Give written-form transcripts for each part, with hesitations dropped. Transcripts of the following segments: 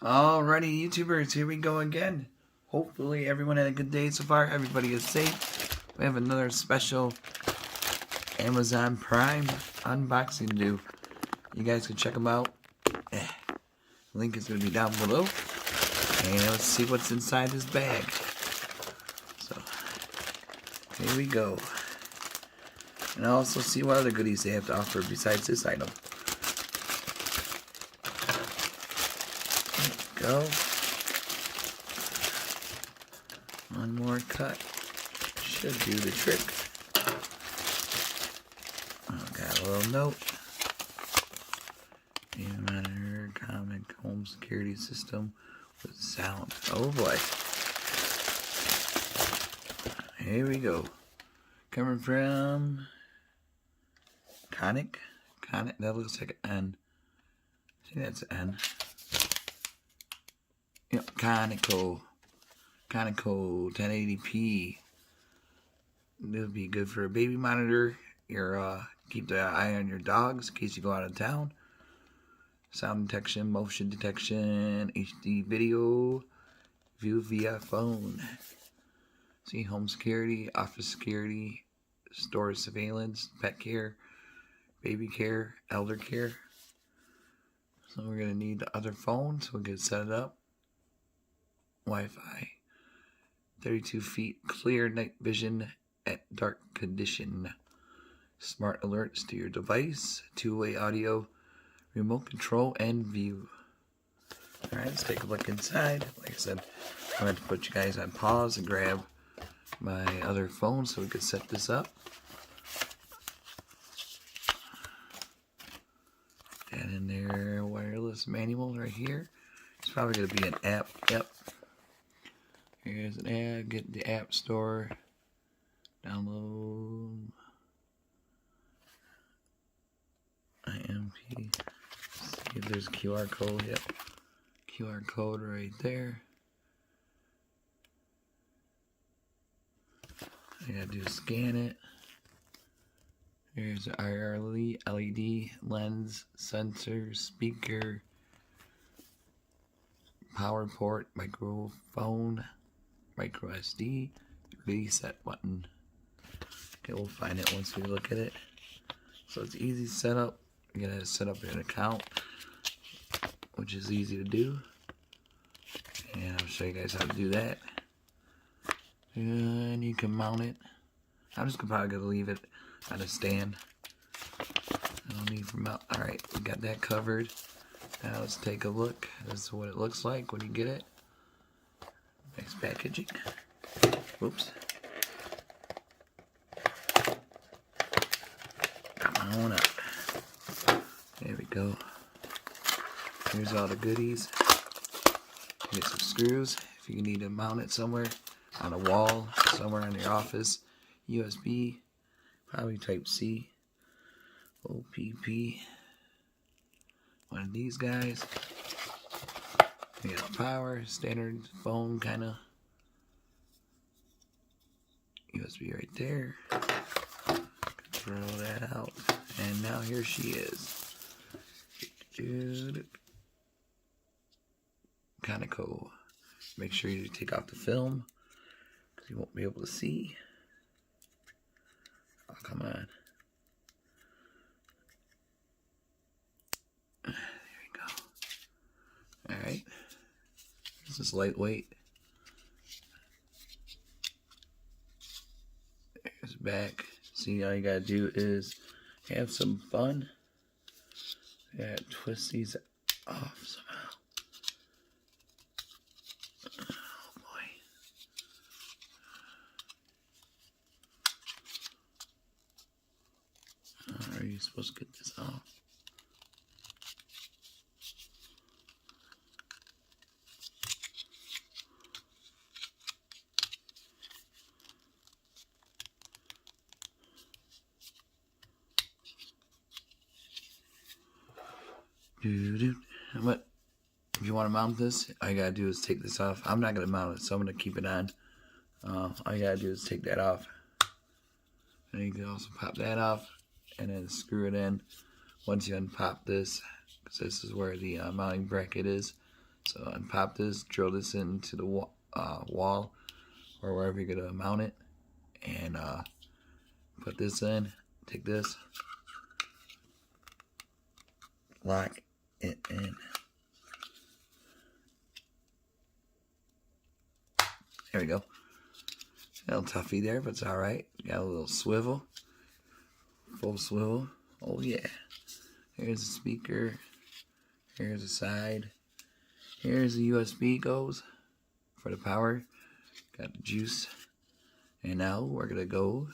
Alrighty, YouTubers, here we go again. Hopefully everyone had a good day so far. Everybody is safe. We have another special Amazon Prime unboxing to do. You guys can check them out. Link is going to be down below. And let's see what's inside this bag. So, here we go. And also see what other goodies they have to offer besides this item. Go. One more cut. Should do the trick. Oh, got a little note. New monitor, comic, home security system with sound. Oh boy. Here we go. Coming from Conic. That looks like an N. I think that's an N. Yep, Conico 1080p. This would be good for a baby monitor. Keep the eye on your dogs in case you go out of town. Sound detection, motion detection, HD video, view via phone. See, home security, office security, store surveillance, pet care, baby care, elder care. So we're gonna need the other phone so we can set it up. Wi-Fi, 32 feet, clear night vision at dark condition, smart alerts to your device, two-way audio, remote control, and view. Alright, let's take a look inside. Like I said, I'm going to put you guys on pause and grab my other phone so we can set this up. And in there, wireless manual right here. It's probably going to be an app. Yep. Here's an app. Get the app store. Download. IMP. See if there's a QR code. Yep. QR code right there. I gotta do is scan it. Here's an IR LED lens, sensor, speaker, power port, microphone, micro SD, reset button. Okay, we'll find it once we look at it. So it's easy setup. You're gonna set up an account, which is easy to do. And I'll show you guys how to do that. And you can mount it. I'm just probably gonna leave it on a stand. I don't need for mount. Alright, we got that covered. Now let's take a look. This is what it looks like when you get it. Nice packaging. Whoops. Come on up. There we go. Here's all the goodies. Get some screws if you need to mount it somewhere on a wall, somewhere in your office. USB, probably Type C, OPP. One of these guys. You got power, standard phone kind of. USB right there. Throw that out. And now here she is. Conico. Make sure you take off the film because you won't be able to see. Oh, come on. There we go. Alright. This is lightweight. There's the back. See, all you gotta do is have some fun. Yeah, twist these off somehow. Oh boy. How are you supposed to get this off? But if you want to mount this, all you gotta do is take this off. I'm not gonna mount it, so I'm gonna keep it on. All you gotta do is take that off, and you can also pop that off, and then screw it in. Once you unpop this, because this is where the mounting bracket is, So unpop this, drill this into the wall or wherever you're gonna mount it, and put this in. Take this, lock it in. There we go. A little toughy there, but it's alright. Got a little swivel. Full swivel. Oh yeah. Here's the speaker. Here's the side. Here's the USB goes for the power. Got the juice. And now we're gonna go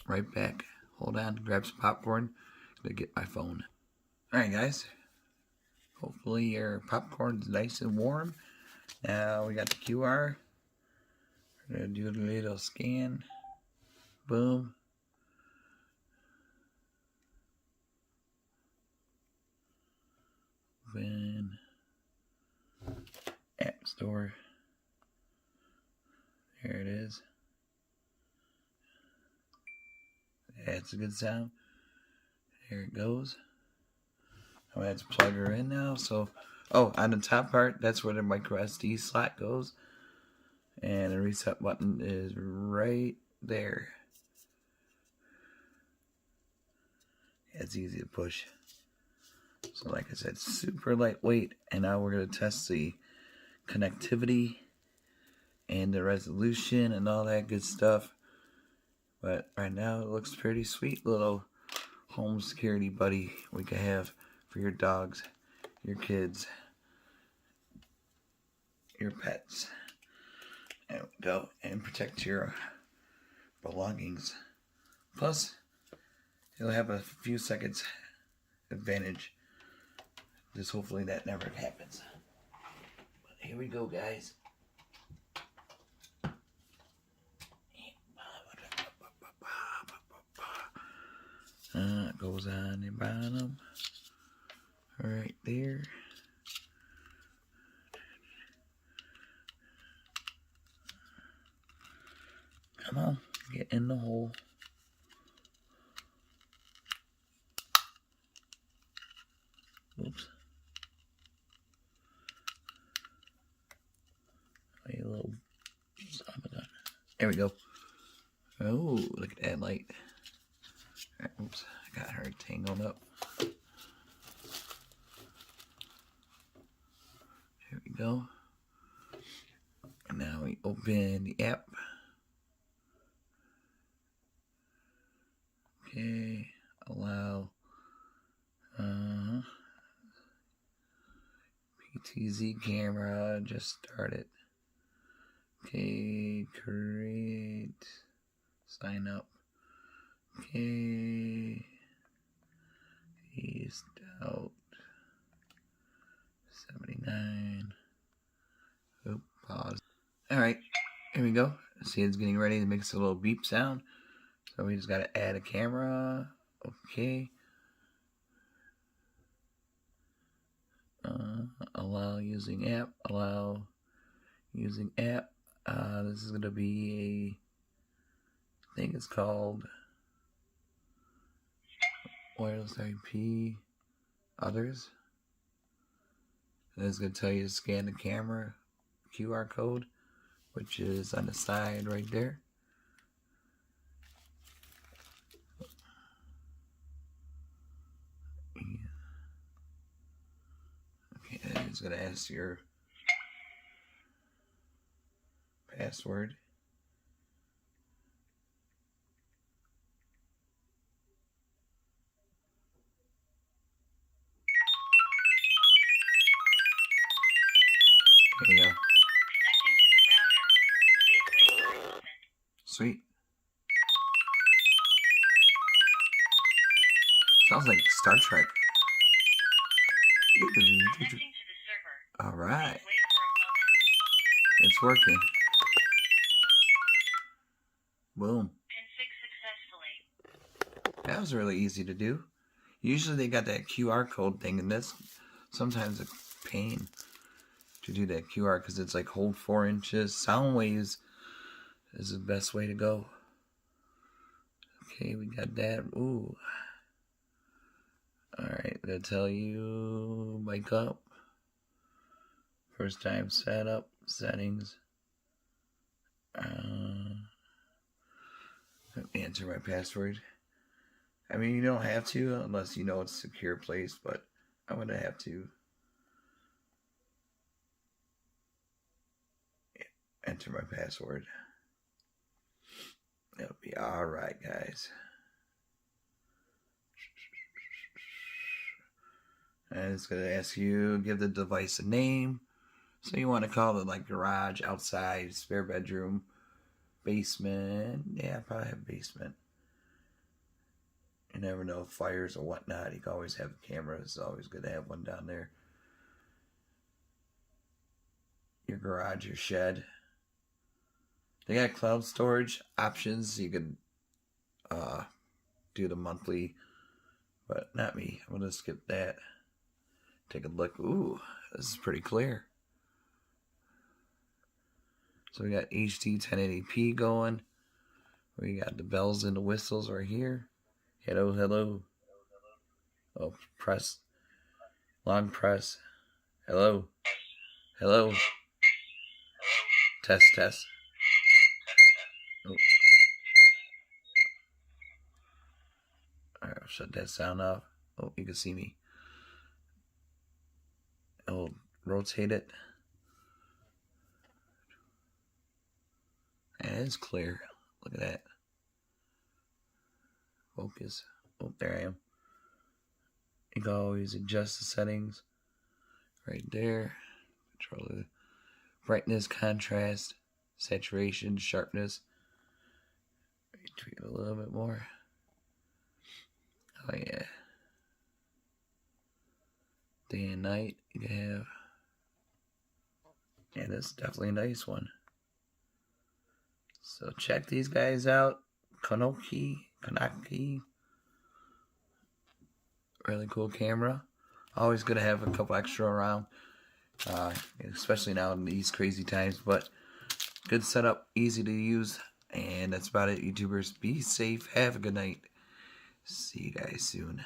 right back. Hold on, grab some popcorn. Gonna get my phone. Alright guys. Hopefully your popcorn's nice and warm. Now we got the QR. We're gonna do a little scan. Boom. Open. App Store. There it is. That's a good sound. There it goes. I'm gonna have to plug her in now. So, on the top part, that's where the micro SD slot goes. And the reset button is right there. It's easy to push. So like I said, super lightweight. And now we're going to test the connectivity and the resolution and all that good stuff. But right now it looks pretty sweet. Little home security buddy we can have for your dogs, your kids, your pets. There we go. And protect your belongings. Plus, you'll have a few seconds advantage. Just hopefully that never happens. But here we go, guys. It goes on the bottom. Right there. Come on, get in the hole. Oops. A little son of a gun. There we go. Oh, look at that light. Right, oops, I got her tangled up. There we go. And now we open the app. Okay, allow PTZ camera, just started. Okay, create, sign up. Okay, east out 79. Oop, pause. Alright, here we go. See, it's getting ready to make a little beep sound. So we just gotta add a camera. Okay. Allow using app. Allow using app. This is gonna be I think it's called wireless IP others. And it's gonna tell you to scan the camera QR code, which is on the side right there. Okay, it's gonna ask your password. There you go. Connecting to the router. Please wait for a moment. Sweet. Sounds like Star Trek. Connecting to the server. Alright. Please wait for a moment. It's working. Boom. Config successfully. That was really easy to do. Usually they got that QR code thing, and that's sometimes a pain to do that QR because it's like hold 4 inches. Sound waves is the best way to go. Okay, we got that. Ooh. Alright, they'll tell you mic up. First time setup, settings. Enter my password. I mean, you don't have to unless you know it's a secure place, but I'm going to have to enter my password. It'll be alright, guys. And it's going to ask you, give the device a name. So you want to call it like garage, outside, spare bedroom, basement. Yeah, I probably have basement. You never know, fires or whatnot. You can always have a camera. It's always good to have one down there. Your garage, your shed. They got cloud storage options. You could do the monthly, but not me. I'm going to skip that. Take a look. Ooh, this is pretty clear. So we got HD 1080p going. We got the bells and the whistles right here. Hello, hello. Oh, press. Long press. Hello. Hello. Test, test. Oh. Alright, I'll shut that sound off. Oh, you can see me. I'll rotate it. And it's clear. Look at that. Focus. Oh, there I am. You can always adjust the settings. Right there. Control the brightness, contrast, saturation, sharpness. Tweak it a little bit more. Oh yeah. Day and night you can have. Yeah, that's definitely a nice one. So check these guys out. Conico. Really cool camera. Always good to have a couple extra around. Especially now in these crazy times. But good setup, easy to use. And that's about it, YouTubers. Be safe. Have a good night. See you guys soon.